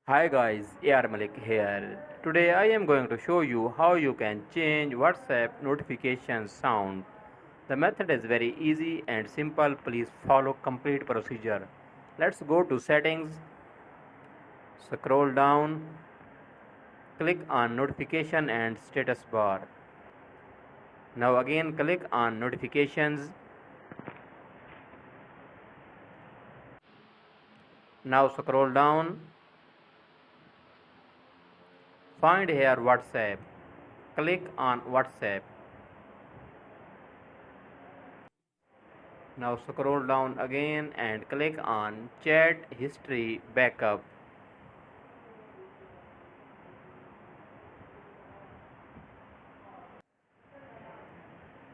Hi guys, AR Malik here. Today I am going to show you how you can change WhatsApp notification sound. The method is very easy and simple. Please follow complete procedure. Let's go to settings, scroll down, click on notification and status bar. Now again click on notifications. Now scroll down. Find here WhatsApp. Click on WhatsApp. Now scroll down again and click on chat history backup.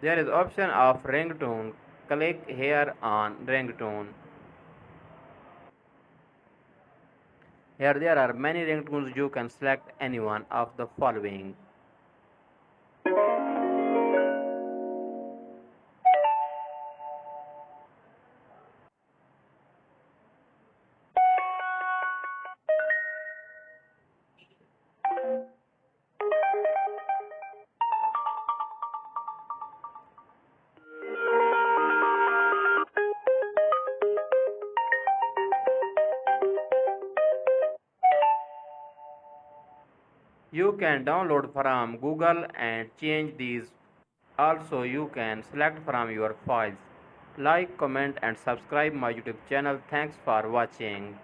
There is option of ringtone. Click here on ringtone. Here there are many ringtones. You can select any one of the following. You can download from Google and change these. Also, you can select from your files. Like, comment and subscribe my YouTube channel. Thanks for watching.